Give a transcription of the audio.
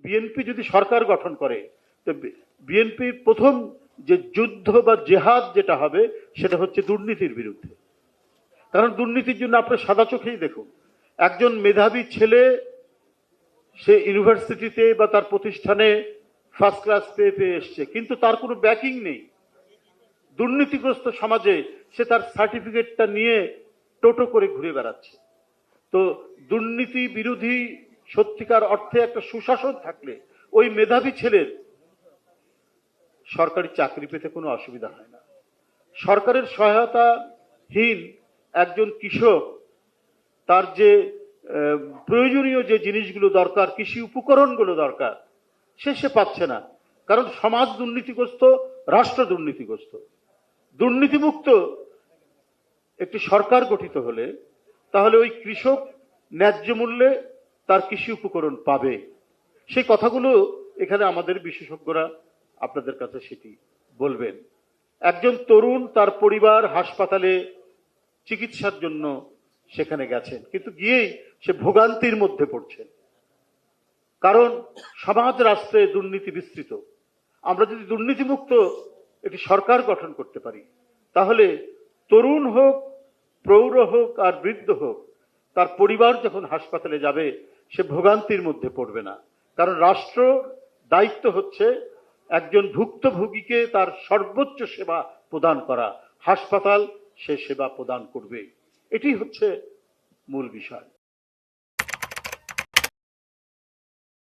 BNP যদি সরকার গঠন করে, তো বিএনপির প্রথম যে যুদ্ধ বা জেহাদ যেটা হবে সেটা হচ্ছে দুর্নীতির বিরুদ্ধে। কারণ দুর্নীতির জন্য আপনার সাদা চোখেই দেখুন, একজন মেধাবী ছেলে সে ইউনিভার্সিটিতে বা তার প্রতিষ্ঠানে ফার্স্ট ক্লাস পেয়ে এসছে, কিন্তু তার কোনো ব্যাকিং নেই। দুর্নীতিগ্রস্ত সমাজে সে তার সার্টিফিকেটটা নিয়ে টোটো করে ঘুরে বেড়াচ্ছে। তো দুর্নীতি বিরোধী সত্যিকার অর্থে একটা সুশাসন থাকলে ওই মেধাবী ছেলের সরকারি চাকরি পেতে কোনো অসুবিধা হয় না। সরকারের সহায়তাহীন একজন কৃষক তার যে প্রয়োজনীয় যে জিনিসগুলো দরকার, কৃষি উপকরণগুলো দরকার, সে পাচ্ছে না। কারণ সমাজ দুর্নীতিগ্রস্ত, রাষ্ট্র দুর্নীতিগ্রস্ত। দুর্নীতিমুক্ত একটি সরকার গঠিত হলে তাহলে ওই কৃষক ন্যায্য মূল্যে তার কৃষি উপকরণ পাবে। সেই কথাগুলো এখানে আমাদের বিশেষজ্ঞরা আপনাদের কাছে সেটি বলবেন। একজন তরুণ তার পরিবার হাসপাতালে চিকিৎসার জন্য সেখানে গেছেন, কিন্তু গিয়েই সে ভোগান্তির মধ্যে পড়ছেন। কারণ সমাজ রাষ্ট্রে দুর্নীতি বিস্তৃত। আমরা যদি দুর্নীতিমুক্ত একটি সরকার গঠন করতে পারি, তাহলে তরুণ হোক, প্রৌঢ় হোক আর বৃদ্ধ হোক, তার পরিবার যখন হাসপাতালে যাবে সে ভোগান্তির মধ্যে পড়বে না। কারণ রাষ্ট্র দায়িত্ব হচ্ছে একজন ভুক্তভোগীকে তার সর্বোচ্চ সেবা প্রদান করা। হাসপাতাল সে সেবা প্রদান করবে, এটি হচ্ছে মূল বিষয়।